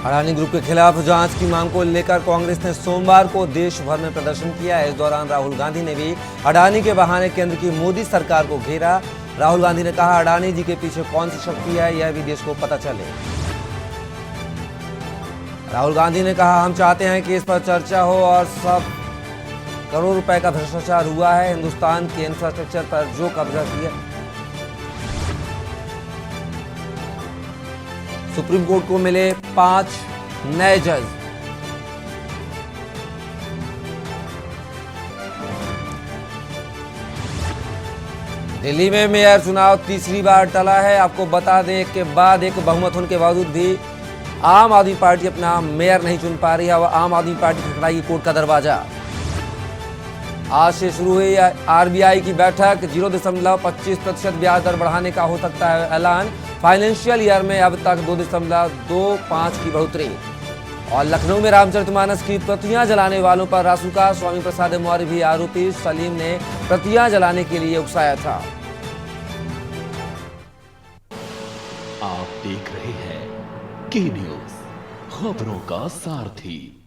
Adani group के खिलाफ जांच की मांग को लेकर कांग्रेस ने सोमवार को देश भर में प्रदर्शन किया। इस दौरान राहुल गांधी ने भी अडानी के बहाने केंद्र की मोदी सरकार को घेरा। राहुल गांधी ने कहा, अडानी जी के पीछे कौन सी शक्ति है यह भी देश को पता चले। राहुल गांधी ने कहा, हम चाहते हैं कि इस पर चर्चा हो और सब करोड़ रुपए का भ्रष्टाचार हुआ है। हिंदुस्तान के इंफ्रास्ट्रक्चर पर जो कब्जा किया, सुप्रीम कोर्ट को मिले 5 नए जज। दिल्ली में मेयर चुनाव तीसरी बार टला है। आपको बता दें कि बाद एक बहुमत होने के बावजूद भी आम आदमी पार्टी अपना मेयर नहीं चुन पा रही है और आम आदमी पार्टी खटखटाई कोर्ट का दरवाजा। आज से शुरू हुई आरबीआई की बैठक। 0.25% ब्याज दर बढ़ाने का हो सकता है ऐलान। फाइनेंशियल ईयर में अब तक 2.25 की बढ़ोतरी। और लखनऊ में रामचरितमानस की प्रतियां जलाने वालों पर रासुका स्वामी प्रसाद मौर्य भी आरोपी। सलीम ने प्रतियां जलाने के लिए उकसाया था। आप देख रहे हैं के न्यूज, खबरों का सारथी।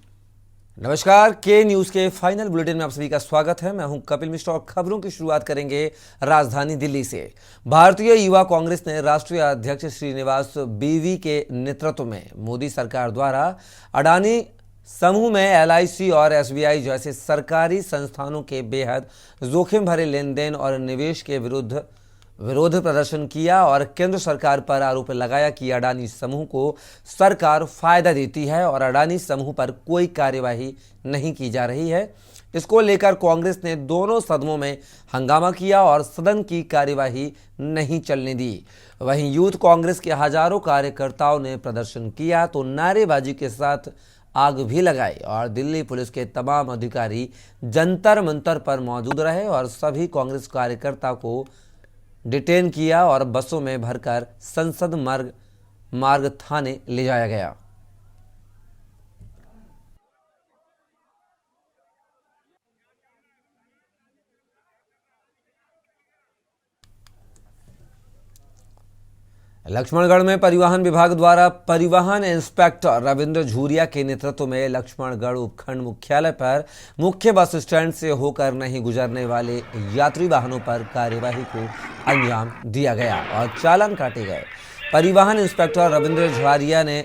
नमस्कार, के न्यूज के फाइनल बुलेटिन में आप सभी का स्वागत है। मैं हूं कपिल मिश्रा और खबरों की शुरुआत करेंगे राजधानी दिल्ली से। भारतीय युवा कांग्रेस ने राष्ट्रीय अध्यक्ष श्रीनिवास बीवी के नेतृत्व में मोदी सरकार द्वारा अडानी समूह में एलआईसी और एसबीआई जैसे सरकारी संस्थानों के बेहद जोखिम भरे लेन देन और निवेश के विरोध प्रदर्शन किया और केंद्र सरकार पर आरोप लगाया कि अडानी समूह को सरकार फायदा देती है और अडानी समूह पर कोई कार्यवाही नहीं की जा रही है। इसको लेकर कांग्रेस ने दोनों सदनों में हंगामा किया और सदन की कार्यवाही नहीं चलने दी। वहीं यूथ कांग्रेस के हजारों कार्यकर्ताओं ने प्रदर्शन किया तो नारेबाजी के साथ आग भी लगाई और दिल्ली पुलिस के तमाम अधिकारी जंतर मंतर पर मौजूद रहे और सभी कांग्रेस कार्यकर्ताओं को डिटेन किया और बसों में भरकर संसद मार्ग थाने ले जाया गया। लक्ष्मणगढ़ में परिवहन विभाग द्वारा परिवहन इंस्पेक्टर रविंद्र झूरिया के नेतृत्व में लक्ष्मणगढ़ उपखंड मुख्यालय पर मुख्य बस स्टैंड से होकर नहीं गुजरने वाले यात्री वाहनों पर कार्यवाही को अंजाम दिया गया और चालान काटे गए। परिवहन इंस्पेक्टर रविंद्र झूरिया ने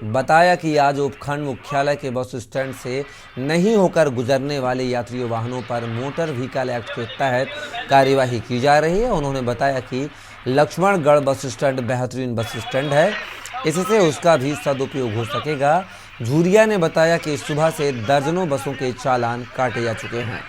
बताया कि आज उपखंड मुख्यालय के बस स्टैंड से नहीं होकर गुजरने वाले यात्री वाहनों पर मोटर व्हीकल एक्ट के तहत कार्यवाही की जा रही है। उन्होंने बताया कि लक्ष्मणगढ़ बस स्टैंड बेहतरीन बस स्टैंड है, इससे उसका भी सदुपयोग हो सकेगा। झूरिया ने बताया कि सुबह से दर्जनों बसों के चालान काटे जा चुके हैं।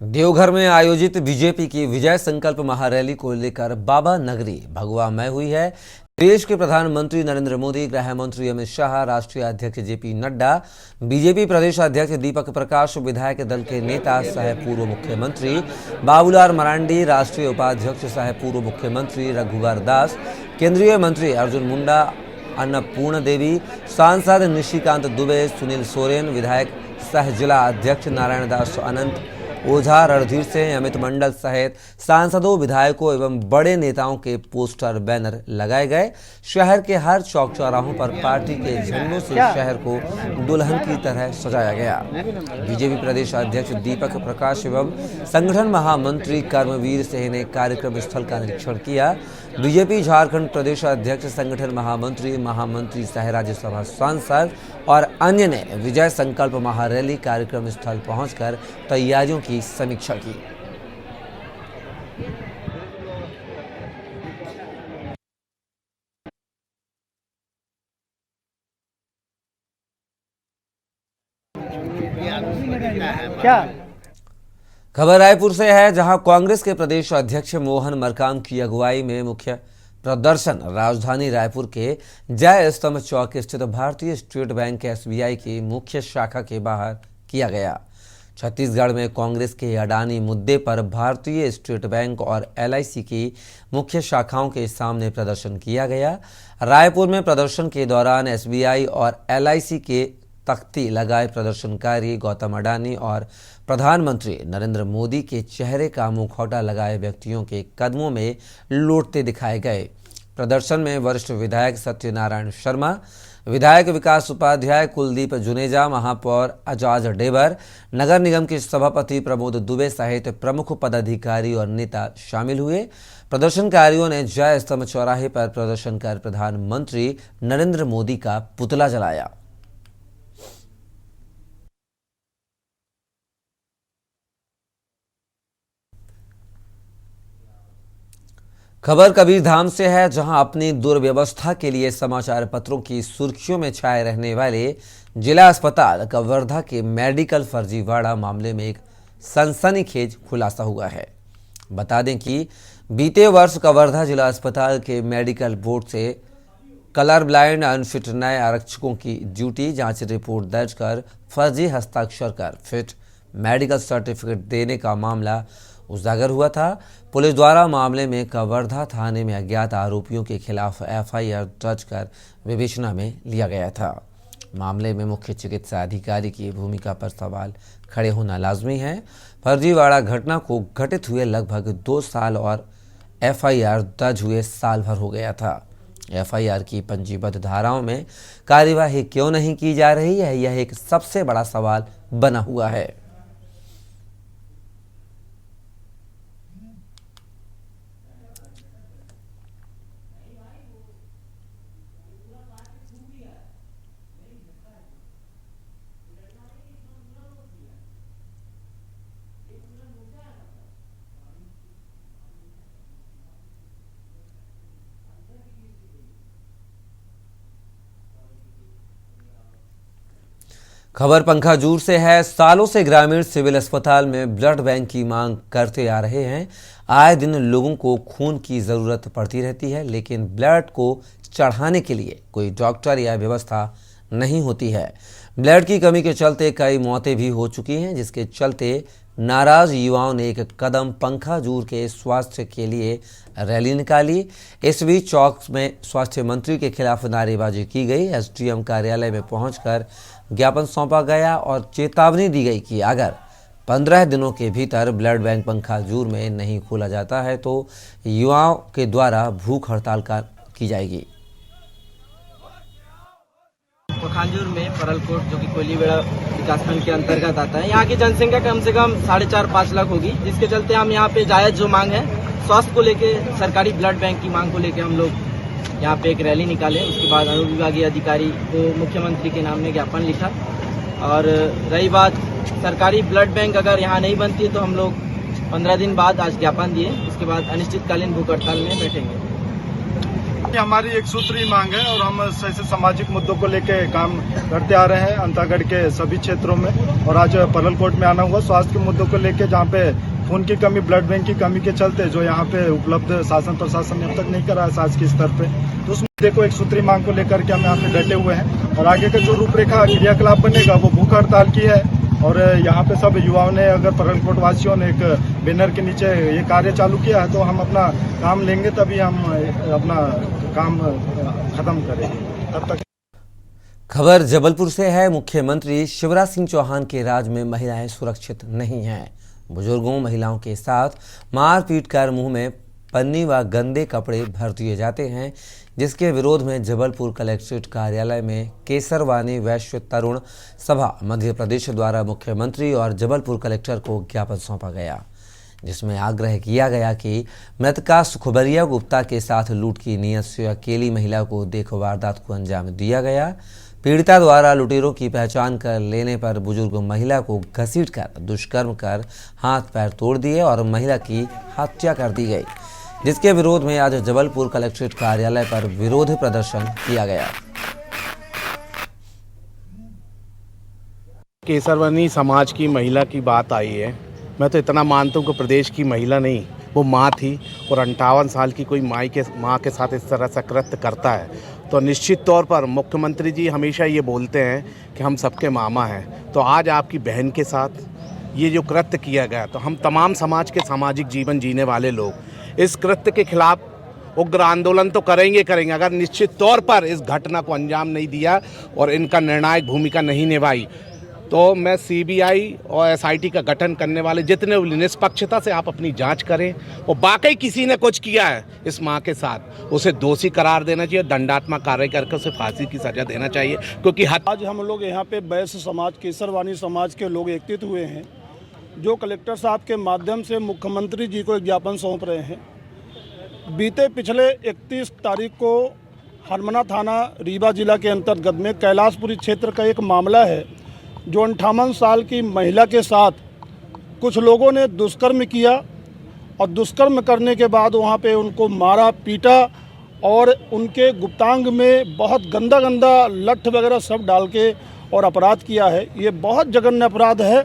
देवघर में आयोजित बीजेपी की विजय संकल्प महारैली को लेकर बाबा नगरी भगवामय हुई है। देश के प्रधानमंत्री नरेंद्र मोदी, गृह मंत्री अमित शाह, राष्ट्रीय अध्यक्ष जेपी नड्डा, बीजेपी प्रदेश अध्यक्ष दीपक प्रकाश, विधायक दल के नेता सह पूर्व मुख्यमंत्री बाबूलाल मरांडी, राष्ट्रीय उपाध्यक्ष सह पूर्व मुख्यमंत्री रघुवर दास, केंद्रीय मंत्री अर्जुन मुंडा, अन्नपूर्ण देवी, सांसद निशिकांत दुबे, सुनील सोरेन, विधायक सह जिला अध्यक्ष नारायण दास अनंत ओझा, रणधीर सिंह, अमित मंडल सहित सांसदों, विधायकों एवं बड़े नेताओं के पोस्टर बैनर लगाए गए। शहर के हर चौक चौराहों पर पार्टी के झंडों से शहर को दुल्हन की तरह सजाया गया। बीजेपी प्रदेश अध्यक्ष दीपक प्रकाश एवं संगठन महामंत्री कर्मवीर सिंह ने कार्यक्रम स्थल का निरीक्षण किया। बीजेपी झारखंड प्रदेश अध्यक्ष, संगठन महामंत्री सह राज्यसभा सांसद और अन्य ने विजय संकल्प महारैली कार्यक्रम स्थल पहुंचकर तैयारियों की समीक्षा की। क्या खबर रायपुर से है, जहां कांग्रेस के प्रदेश अध्यक्ष मोहन मरकाम की अगुवाई में मुख्य प्रदर्शन राजधानी रायपुर के जय स्तंभ चौक स्थित भारतीय स्टेट बैंक एसबीआई की मुख्य शाखा के बाहर किया गया। छत्तीसगढ़ में कांग्रेस के अडानी मुद्दे पर भारतीय स्टेट बैंक और एलआईसी की मुख्य शाखाओं के सामने प्रदर्शन किया गया। रायपुर में प्रदर्शन के दौरान एसबीआई और एलआईसी के तख्ती लगाए प्रदर्शनकारी गौतम अडानी और प्रधानमंत्री नरेंद्र मोदी के चेहरे का मुखौटा लगाए व्यक्तियों के कदमों में लौटते दिखाए गए। प्रदर्शन में वरिष्ठ विधायक सत्यनारायण शर्मा, विधायक विकास उपाध्याय, कुलदीप जुनेजा, महापौर अजाज डेबर, नगर निगम के सभापति प्रमोद दुबे सहित प्रमुख पदाधिकारी और नेता शामिल हुए। प्रदर्शनकारियों ने जय स्तंभ चौराहे पर प्रदर्शन कर प्रधानमंत्री नरेंद्र मोदी का पुतला जलाया। खबर कबीरधाम से है, जहां अपनी दुर्व्यवस्था के लिए समाचार पत्रों की सुर्खियों में छाए रहने वाले जिला अस्पताल कवर्धा के मेडिकल फर्जीवाड़ा मामले में एक सनसनीखेज खुलासा हुआ है। बता दें कि बीते वर्ष कवर्धा जिला अस्पताल के मेडिकल बोर्ड से कलर ब्लाइंड अनफिट नए आरक्षकों की ड्यूटी जांच रिपोर्ट दर्ज कर फर्जी हस्ताक्षर कर फिट मेडिकल सर्टिफिकेट देने का मामला उजागर हुआ था। पुलिस द्वारा मामले में कवर्धा थाने में अज्ञात आरोपियों के खिलाफ एफआईआर दर्ज कर विवेचना में लिया गया था। मामले में मुख्य चिकित्सा अधिकारी की भूमिका पर सवाल खड़े होना लाजमी है। फर्जीवाड़ा घटना को घटित हुए लगभग 2 साल और एफआईआर दर्ज हुए साल भर हो गया था। एफआईआर की पंजीबद्ध धाराओं में कार्यवाही क्यों नहीं की जा रही है, यह एक सबसे बड़ा सवाल बना हुआ है। खबर पंखाजूर से है। सालों से ग्रामीण सिविल अस्पताल में ब्लड बैंक की मांग करते आ रहे हैं। आए दिन लोगों को खून की ज़रूरत पड़ती रहती है, लेकिन ब्लड को चढ़ाने के लिए कोई डॉक्टर या व्यवस्था नहीं होती है। ब्लड की कमी के चलते कई मौतें भी हो चुकी हैं, जिसके चलते नाराज युवाओं ने एक कदम पंखाजूर के स्वास्थ्य के लिए रैली निकाली। इस बीच चौक में स्वास्थ्य मंत्री के खिलाफ नारेबाजी की गई। एसडीएम कार्यालय में पहुंचकर ज्ञापन सौंपा गया और चेतावनी दी गई कि अगर 15 दिनों के भीतर ब्लड बैंक पंखाजूर में नहीं खोला जाता है तो युवाओं के द्वारा भूख हड़ताल की जाएगी। पंखाजूर में परलकोट जो कि कोयलीबेड़ा विकासखंड के अंतर्गत आता है, यहाँ की जनसंख्या कम से कम 4.5-5 लाख होगी, जिसके चलते हम यहाँ पे जायज जो मांग है स्वास्थ्य को लेके, सरकारी ब्लड बैंक की मांग को लेके हम लोग यहाँ पे एक रैली निकाले। उसके बाद अनुविभागीय अधिकारी को मुख्यमंत्री के नाम में ज्ञापन लिखा। और रही बात सरकारी ब्लड बैंक अगर यहाँ नहीं बनती है तो हम लोग 15 दिन बाद आज ज्ञापन दिए। उसके बाद अनिश्चितकालीन भूख हड़ताल में बैठेंगे। हमारी एक सूत्री मांग है और हम ऐसे सामाजिक मुद्दों को लेके काम करते आ रहे हैं अंतागढ़ के सभी क्षेत्रों में। और आज परलकोट में आना हुआ स्वास्थ्य के मुद्दों को लेके, जहाँ पे खून की कमी, ब्लड बैंक की कमी के चलते जो यहाँ पे उपलब्ध शासन प्रशासन ने अब तक नहीं करा है शासकीय स्तर पे, तो उस मुद्दे को एक सूत्री मांग को लेकर के हम यहाँ पे डटे हुए हैं। और आगे का जो रूपरेखा क्रियाकलाप बनेगा वो भूख हड़ताल की है। और यहाँ पे सब युवाओं ने, अगर परलकोट वासियों ने एक बैनर के नीचे ये कार्य चालू किया है, तो हम अपना काम लेंगे, तभी हम अपना काम खत्म करेंगे। तब तक खबर जबलपुर से है। मुख्यमंत्री शिवराज सिंह चौहान के राज में महिलाएं सुरक्षित नहीं हैं। बुजुर्गों, महिलाओं के साथ मारपीट कर मुंह में पन्नी व गंदे कपड़े भर दिए जाते हैं, जिसके विरोध में जबलपुर कलेक्ट्रेट कार्यालय में केसरवानी वैश्य तरुण सभा मध्य प्रदेश द्वारा मुख्यमंत्री और जबलपुर कलेक्टर को ज्ञापन सौंपा गया, जिसमें आग्रह किया गया कि मृतका सुखबरिया गुप्ता के साथ लूट की नीयत से अकेली महिला को देख वारदात को अंजाम दिया गया। पीड़िता द्वारा लुटेरों की पहचान कर लेने पर बुजुर्ग महिला को घसीटकर दुष्कर्म कर हाथ पैर तोड़ दिए और महिला की हत्या कर दी गई, जिसके विरोध में आज जबलपुर कलेक्ट्रेट कार्यालय पर विरोध प्रदर्शन किया गया। केसरवानी समाज की महिला की बात आई है मैं तो इतना मानता हूँ कि प्रदेश की महिला नहीं, वो माँ थी, और 58 साल की कोई माँ के साथ इस तरह से कृत्य करता है तो निश्चित तौर पर मुख्यमंत्री जी हमेशा ये बोलते हैं कि हम सबके मामा हैं। तो आज आपकी बहन के साथ ये जो कृत्य किया गया, तो हम तमाम समाज के सामाजिक जीवन जीने वाले लोग इस कृत्य के खिलाफ उग्र आंदोलन तो करेंगे। अगर निश्चित तौर पर इस घटना को अंजाम नहीं दिया और इनका निर्णायक भूमिका नहीं निभाई, तो मैं सीबीआई और एसआईटी का गठन करने वाले जितने निष्पक्षता से आप अपनी जांच करें, और वाकई किसी ने कुछ किया है इस मां के साथ, उसे दोषी करार देना चाहिए, दंडात्मक कार्य करके उसे फांसी की सजा देना चाहिए। क्योंकि आज हम लोग यहाँ पे वैश्य समाज, केसरवानी समाज के लोग एकत्रित हुए हैं, जो कलेक्टर साहब के माध्यम से मुख्यमंत्री जी को एक ज्ञापन सौंप रहे हैं। बीते पिछले 31 तारीख को हरमना थाना रीवा जिला के अंतर्गत में कैलाशपुरी क्षेत्र का एक मामला है, जो 58 साल की महिला के साथ कुछ लोगों ने दुष्कर्म किया, और दुष्कर्म करने के बाद वहाँ पे उनको मारा पीटा और उनके गुप्तांग में बहुत गंदा लठ वगैरह सब डाल के और अपराध किया है। ये बहुत जघन्य अपराध है।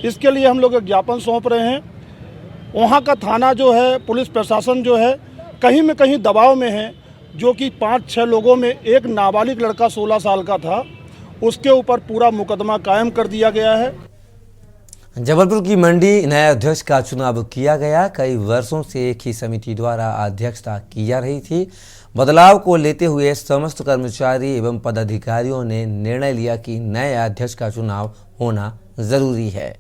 इसके लिए हम लोग एक ज्ञापन सौंप रहे हैं। वहाँ का थाना जो है, पुलिस प्रशासन जो है, कहीं में कहीं दबाव में है, जो कि 5-6 लोगों में एक नाबालिग लड़का 16 साल का था, उसके ऊपर पूरा मुकदमा कायम कर दिया गया है। जबलपुर की मंडी नए अध्यक्ष का चुनाव किया गया। कई वर्षों से एक ही समिति द्वारा अध्यक्षता की जा रही थी। बदलाव को लेते हुए समस्त कर्मचारी एवं पदाधिकारियों ने निर्णय लिया कि नए अध्यक्ष का चुनाव होना जरूरी है।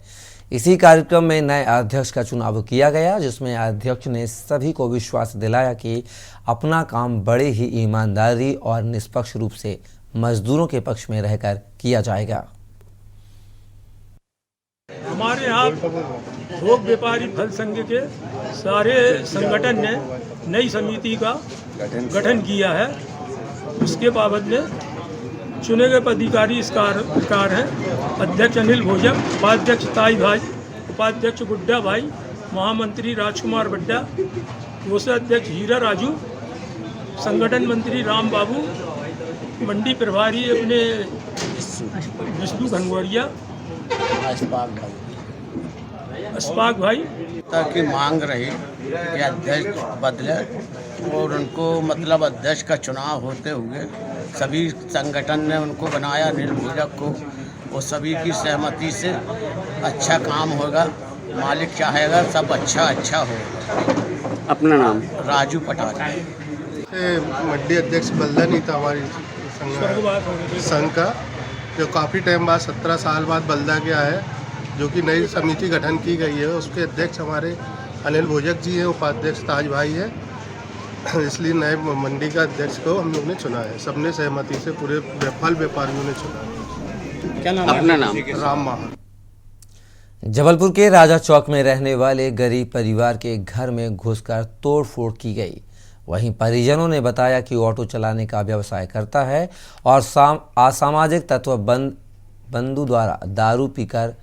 इसी कार्यक्रम में नए अध्यक्ष का चुनाव किया गया, जिसमें अध्यक्ष ने सभी को विश्वास दिलाया कि अपना काम बड़े ही ईमानदारी और निष्पक्ष रूप से मजदूरों के पक्ष में रहकर किया जाएगा। हमारे यहाँ थोक व्यापारी फल संघ के सारे संगठन ने नई समिति का गठन किया है। उसके बाबत में चुने गए पदाधिकारी इस प्रकार हैं: अध्यक्ष अनिल भोजक, उपाध्यक्ष ताई भाई, उपाध्यक्ष गुड्डा भाई, महामंत्री राजकुमार बड्डा, कोषाध्यक्ष हीरा राजू, संगठन मंत्री राम बाबू, मंडी प्रभारी अपने विष्णु घनगोरिया, अशफाक भाई की मांग रही कि अध्यक्ष बदले, और उनको मतलब अध्यक्ष का चुनाव होते हुए सभी संगठन ने उनको बनाया, अनिल भोजक को, और सभी की सहमति से अच्छा काम होगा। मालिक चाहेगा सब अच्छा होगा। अपना नाम? राजू पटाल। मंडी अध्यक्ष बदला नहीं था हमारी संघ का, जो काफ़ी टाइम बाद 17 साल बाद बदला गया है, जो कि नई समिति गठन की गई है। उसके अध्यक्ष हमारे अनिल भोजक जी हैं, उपाध्यक्ष ताज भाई है, इसलिए नए मंडी का अध्यक्ष को हम लोग ने चुना है। सबने सहमति से पूरे फल व्यापारियों ने चुना। क्या नाम? अपना नाम? राम महान। जबलपुर के राजा चौक में रहने वाले गरीब परिवार के घर में घुसकर तोड़फोड़ की गई। वहीं परिजनों ने बताया कि ऑटो चलाने का व्यवसाय करता है और असामाजिक तत्व बंधु द्वारा दारू पीकर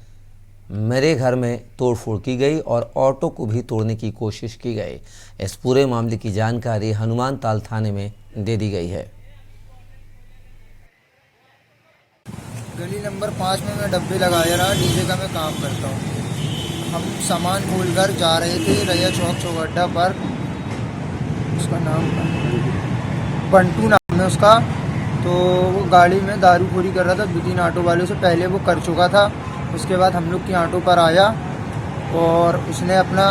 मेरे घर में तोड़फोड़ की गई और ऑटो को भी तोड़ने की कोशिश की गई। इस पूरे मामले की जानकारी हनुमान ताल थाने में दे दी गई है। गली नंबर 5 में मैं डब्बे लगाया रहा, डीजे का मैं काम करता हूँ। हम सामान खोलकर जा रहे थे रैया चौक चौगड्डा पर, उसका नाम बंटू नाम है उसका, तो वो गाड़ी में दारूखोरी कर रहा था 2-3 ऑटो वालों से। पहले वो कर चुका था, उसके बाद हम लोग की ऑटो पर आया और उसने अपना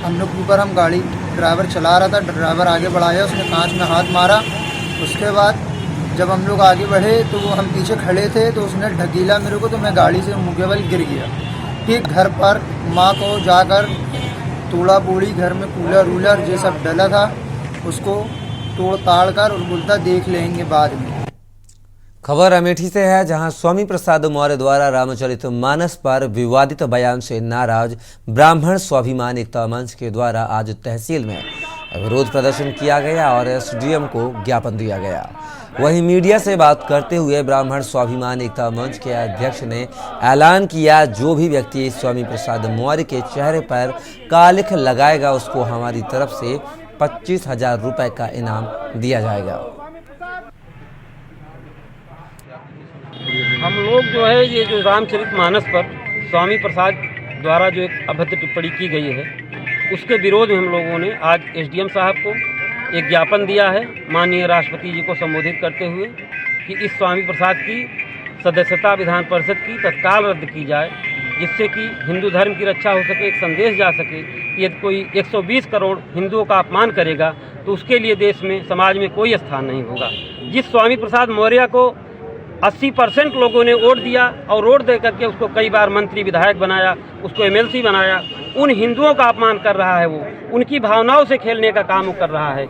हम लोग के ऊपर, हम गाड़ी ड्राइवर चला रहा था, ड्राइवर आगे बढ़ाया, उसने कांच में हाथ मारा। उसके बाद जब हम लोग आगे बढ़े तो वो हम पीछे खड़े थे, तो उसने ढकेला मेरे को, तो मैं गाड़ी से मुँह के बल गिर गया। ठीक घर पर माँ को जाकर तोड़ा बोड़ी, घर में कूलर वूलर ये सब डला था, उसको तोड़ ताड़ कर और बोलता देख लेंगे बाद में। खबर अमेठी से है, जहां स्वामी प्रसाद मौर्य द्वारा रामचरितमानस पर विवादित बयान से नाराज ब्राह्मण स्वाभिमान एकता मंच के द्वारा आज तहसील में विरोध प्रदर्शन किया गया और एसडीएम को ज्ञापन दिया गया। वहीं मीडिया से बात करते हुए ब्राह्मण स्वाभिमान एकता मंच के अध्यक्ष ने ऐलान किया, जो भी व्यक्ति स्वामी प्रसाद मौर्य के चेहरे पर कालिख लगाएगा उसको हमारी तरफ से 25,000 रुपए का इनाम दिया जाएगा। हम लोग जो है ये जो रामचरितमानस पर स्वामी प्रसाद द्वारा जो एक अभद्र टिप्पणी की गई है उसके विरोध में हम लोगों ने आज एसडीएम साहब को एक ज्ञापन दिया है माननीय राष्ट्रपति जी को संबोधित करते हुए कि इस स्वामी प्रसाद की सदस्यता विधान परिषद की तत्काल रद्द की जाए, जिससे कि हिंदू धर्म की रक्षा हो सके, एक संदेश जा सके कि यदि कोई 120 करोड़ हिंदुओं का अपमान करेगा तो उसके लिए देश में समाज में कोई स्थान नहीं होगा। जिस स्वामी प्रसाद मौर्य को 80% लोगों ने वोट दिया और वोट दे करके उसको कई बार मंत्री विधायक बनाया, उसको एमएलसी बनाया, उन हिंदुओं का अपमान कर रहा है, वो उनकी भावनाओं से खेलने का काम वो कर रहा है।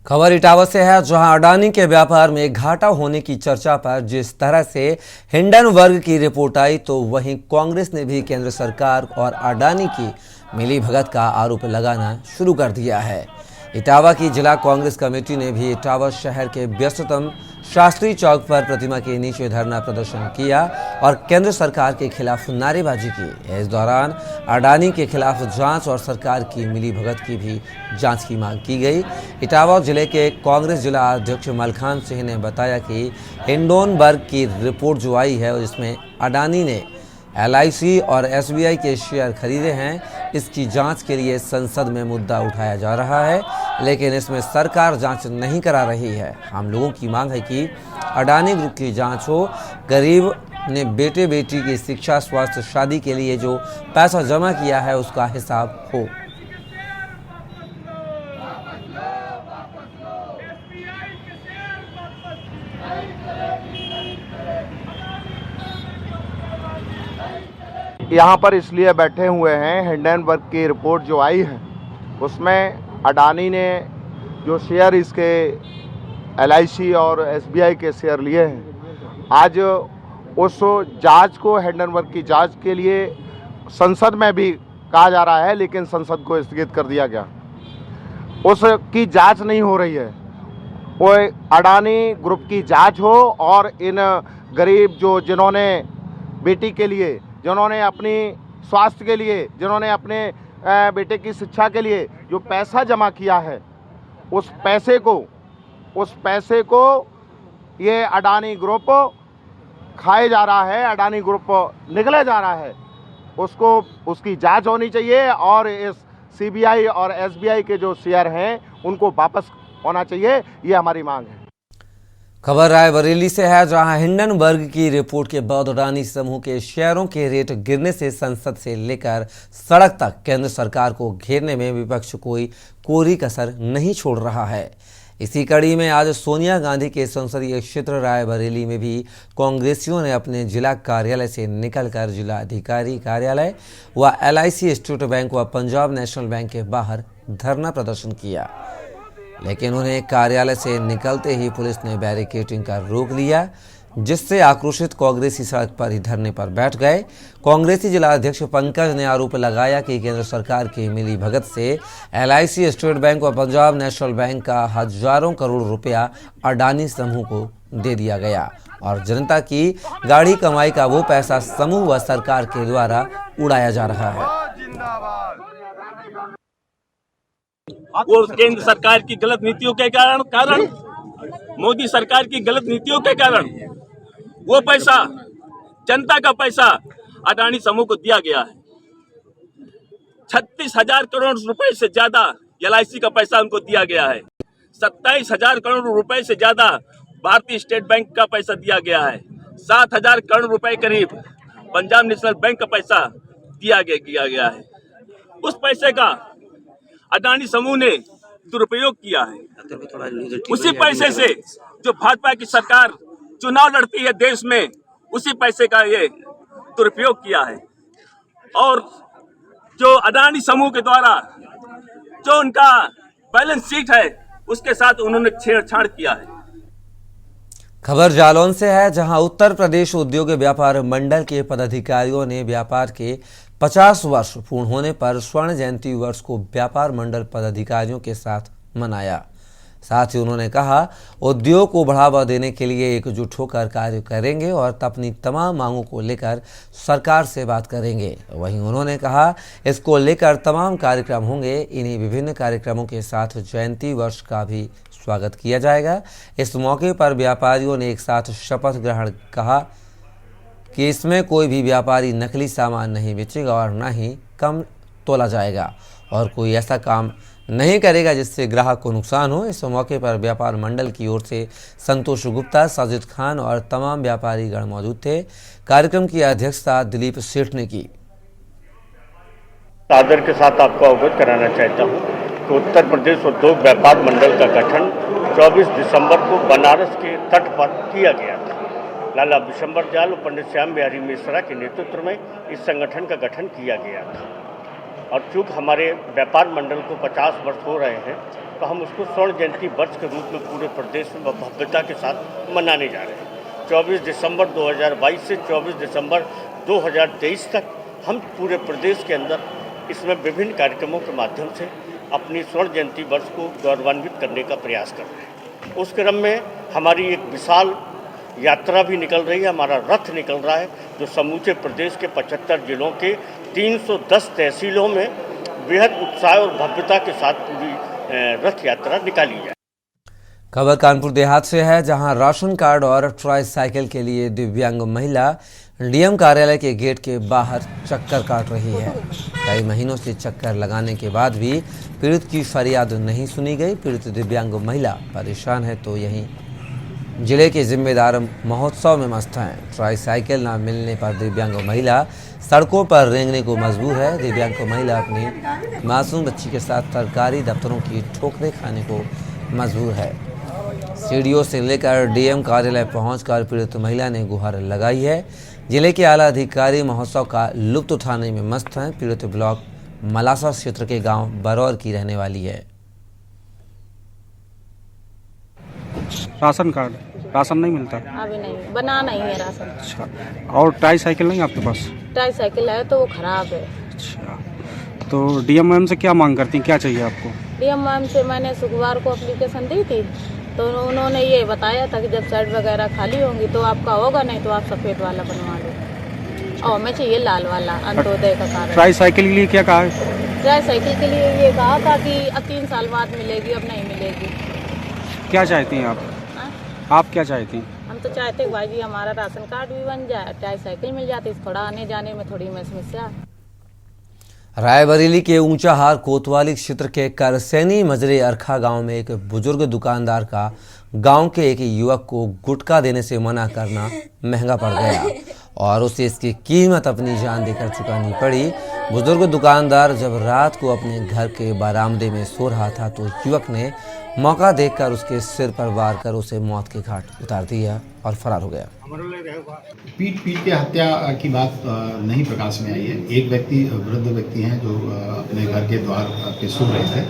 खबर इटावा से है, जहां अडानी के व्यापार में घाटा होने की चर्चा पर जिस तरह से हिंडनबर्ग की रिपोर्ट आई, तो वहीं कांग्रेस ने भी केंद्र सरकार और अडानी की मिलीभगत का आरोप लगाना शुरू कर दिया है। इटावा की जिला कांग्रेस कमेटी ने भी इटावा शहर के व्यस्ततम शास्त्री चौक पर प्रतिमा के नीचे धरना प्रदर्शन किया और केंद्र सरकार के खिलाफ नारेबाजी की। इस दौरान अडानी के खिलाफ जांच और सरकार की मिलीभगत की भी जांच की मांग की गई। इटावा जिले के कांग्रेस जिला अध्यक्ष मलखान सिंह ने बताया कि हिंडनबर्ग की रिपोर्ट जो आई है जिसमें अडानी ने LIC और SBI के शेयर खरीदे हैं, इसकी जांच के लिए संसद में मुद्दा उठाया जा रहा है, लेकिन इसमें सरकार जांच नहीं करा रही है। हम लोगों की मांग है कि अडानी ग्रुप की जांच हो, गरीब ने बेटे बेटी की शिक्षा, स्वास्थ्य, शादी के लिए जो पैसा जमा किया है उसका हिसाब हो। यहाँ पर इसलिए बैठे हुए हैं, हिंडनबर्ग की रिपोर्ट जो आई है उसमें अडानी ने जो शेयर इसके LIC और SBI के शेयर लिए हैं, आज उस जांच को, हिंडनबर्ग की जांच के लिए संसद में भी कहा जा रहा है, लेकिन संसद को स्थगित कर दिया गया। उसकी जांच नहीं हो रही है। वो अडानी ग्रुप की जांच हो और इन गरीब जो जिन्होंने बेटी के लिए, जिन्होंने अपनी स्वास्थ्य के लिए, जिन्होंने अपने बेटे की शिक्षा के लिए जो पैसा जमा किया है, उस पैसे को ये अडानी ग्रुप खाए जा रहा है, अडानी ग्रुप निगले जा रहा है। उसकी जांच होनी चाहिए और इस CBI और SBI के जो शेयर हैं उनको वापस होना चाहिए, ये हमारी मांग है। खबर रायबरेली से है, जहां हिंडनबर्ग की रिपोर्ट के बाद अडानी समूह के शेयरों के रेट गिरने से संसद से लेकर सड़क तक केंद्र सरकार को घेरने में विपक्ष कोई कसर नहीं छोड़ रहा है। इसी कड़ी में आज सोनिया गांधी के संसदीय क्षेत्र रायबरेली में भी कांग्रेसियों ने अपने जिला कार्यालय से निकलकर जिला अधिकारी कार्यालय व LIC, स्टेट बैंक व पंजाब नेशनल बैंक के बाहर धरना प्रदर्शन किया, लेकिन उन्हें कार्यालय से निकलते ही पुलिस ने बैरिकेडिंग कर रोक लिया, जिससे आक्रोशित कांग्रेसी सड़क पर ही धरने पर बैठ गए। कांग्रेसी जिला अध्यक्ष पंकज ने आरोप लगाया कि केंद्र सरकार की मिलीभगत से LIC, स्टेट बैंक व पंजाब नेशनल बैंक का हजारों करोड़ रुपया अडानी समूह को दे दिया गया और जनता की गाढ़ी कमाई का वो पैसा समूह व सरकार के द्वारा उड़ाया जा रहा है। वो केंद्र सरकार की गलत नीतियों के कारण मोदी सरकार की गलत नीतियों के कारण वो पैसा, जनता का पैसा अडानी समूह को दिया गया है। 36,000 करोड़ रुपए से ज्यादा LIC का पैसा उनको दिया गया है। 27,000 करोड़ रुपए से ज्यादा भारतीय स्टेट बैंक का पैसा दिया गया है। 7,000 करोड़ रुपए करीब पंजाब नेशनल बैंक का पैसा दिया गया है। उस पैसे का अडानी समूह ने दुरुपयोग किया है। उसी पैसे से जो भाजपा की सरकार चुनाव लड़ती है देश में, उसी पैसे का ये दुरुपयोग किया है और जो अडानी समूह के द्वारा जो उनका बैलेंस शीट है उसके साथ उन्होंने छेड़छाड़ किया है। खबर जालौन से है, जहां उत्तर प्रदेश उद्योग व्यापार मंडल के पदाधिकारियों ने व्यापार के 50 वर्ष पूर्ण होने पर स्वर्ण जयंती वर्ष को व्यापार मंडल पदाधिकारियों के साथ मनाया। साथ ही उन्होंने कहा, उद्योग को बढ़ावा देने के लिए एकजुट होकर कार्य करेंगे और अपनी तमाम मांगों को लेकर सरकार से बात करेंगे। वहीं उन्होंने कहा, इसको लेकर तमाम कार्यक्रम होंगे। इन्हीं विभिन्न कार्यक्रमों के साथ जयंती वर्ष का भी स्वागत किया जाएगा। इस मौके पर व्यापारियों ने एक साथ शपथ ग्रहण, कहा कि इसमें कोई भी व्यापारी नकली सामान नहीं बेचेगा और न ही कम तोला जाएगा और कोई ऐसा काम नहीं करेगा जिससे ग्राहक को नुकसान हो। इस मौके पर व्यापार मंडल की ओर से संतोष गुप्ता, साजिद खान और तमाम व्यापारी गण मौजूद थे। कार्यक्रम की अध्यक्षता दिलीप सेठ ने की। आदर के साथ आपको अवगत कराना चाहता हूं कि उत्तर प्रदेश उद्योग व्यापार मंडल का गठन 24 दिसंबर को बनारस के तट पर किया गया था। लाला बिशंबर दयाल और पंडित श्याम बिहारी मिश्रा के नेतृत्व में इस संगठन का गठन किया गया था और चूँकि हमारे व्यापार मंडल को 50 वर्ष हो रहे हैं तो हम उसको स्वर्ण जयंती वर्ष के रूप में पूरे प्रदेश में भव्यता के साथ मनाने जा रहे हैं। 24 दिसंबर 2022 से 24 दिसंबर 2023 तक हम पूरे प्रदेश के अंदर इसमें विभिन्न कार्यक्रमों के माध्यम से अपनी स्वर्ण जयंती वर्ष को गौरवान्वित करने का प्रयास कर रहे हैं। उस क्रम में हमारी एक विशाल यात्रा भी निकल रही है, हमारा रथ निकल रहा है जो समूचे प्रदेश के 75 जिलों के 310 तहसीलों में बेहद उत्साह और भव्यता के साथ पूरी रथ यात्रा निकाली जाए। खबर कानपुर देहात से है, जहां राशन कार्ड और ट्राई साइकिल के लिए दिव्यांग महिला डीएम कार्यालय के गेट के बाहर चक्कर काट रही है। कई महीनों से चक्कर लगाने के बाद भी पीड़ित की फरियाद नहीं सुनी गई। पीड़ित दिव्यांग महिला परेशान है तो यहीं जिले के जिम्मेदार महोत्सव में मस्त हैं। ट्राई साइकिल न मिलने पर दिव्यांग महिला सड़कों पर रेंगने को मजबूर है। दिव्यांग महिला अपनी मासूम बच्ची के साथ सरकारी दफ्तरों की ठोकरें खाने को मजबूर है। सीडीओ से लेकर डीएम कार्यालय पहुंचकर पीड़ित महिला ने गुहार लगाई है। जिले के आला अधिकारी महोत्सव का लुत्फ उठाने में मस्त हैं। पीड़ित ब्लॉक मलासा क्षेत्र के गांव बरौर की रहने वाली है। राशन कार्ड, राशन नहीं मिलता अभी नहीं बना नहीं है राशन। अच्छा, और ट्राई साइकिल नहीं आपके पास? ट्राई साइकिल है तो वो खराब है। अच्छा, तो डीएम मैम से क्या मांग करती हैं, क्या चाहिए आपको? डीएम मैम से मैंने शुक्रवार को एप्लीकेशन दी थी तो उन्होंने ये बताया था कि जब साइड वगैरह खाली होंगी तो आपका होगा, नहीं तो आप सफ़ेद वाला बनवा लो और हमें चाहिए लाल वाला अंत्योदय का कार्ड। ट्राई साइकिल के लिए क्या कहा है? ट्राई साइकिल के लिए ये कहा था कि अब 3 साल बाद मिलेगी, अब नहीं मिलेगी। क्या चाहती हैं आप? आप क्या चाहती हैं? हम तो चाहते हैं भाई जी हमारा राशन कार्ड भी बन जाए, ट्राई साइकिल मिल जाती, थोड़ा आने जाने में थोड़ी समस्या। रायबरेली के ऊंचाहार कोतवाली क्षेत्र के करसैनी मजरे अरखा गांव में एक बुजुर्ग दुकानदार का गांव के एक युवक को गुटखा देने से मना करना महंगा पड़ गया और उसे इसकी कीमत अपनी जान देकर चुकानी पड़ी। बुजुर्ग दुकानदार जब रात को अपने घर के बरामदे में सो रहा था तो युवक ने मौका देखकर उसके सिर पर वार कर उसे मौत के घाट उतार दिया और फरार हो गया। पीट के हत्या की बात नहीं प्रकाश में आई है। एक व्यक्ति वृद्ध व्यक्ति हैं जो अपने घर के द्वार पे सो रहे थे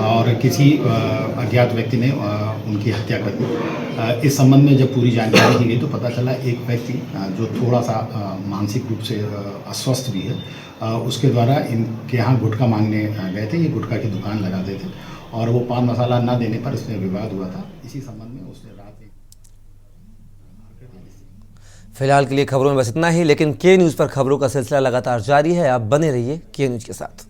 और किसी अज्ञात व्यक्ति ने उनकी हत्या कर दी। इस संबंध में जब पूरी जानकारी दी गई तो पता चला एक व्यक्ति जो थोड़ा सा मानसिक रूप से अस्वस्थ भी है, उसके द्वारा इनके यहाँ गुटखा मांगने गए थे। ये गुटखा की दुकान लगाते थे और वो पान मसाला न देने पर इसमें विवाद हुआ था। इसी संबंध में उसने रात में। फिलहाल के लिए खबरों में बस इतना ही, लेकिन के न्यूज़ पर खबरों का सिलसिला लगातार जारी है। आप बने रहिए के न्यूज़ के साथ।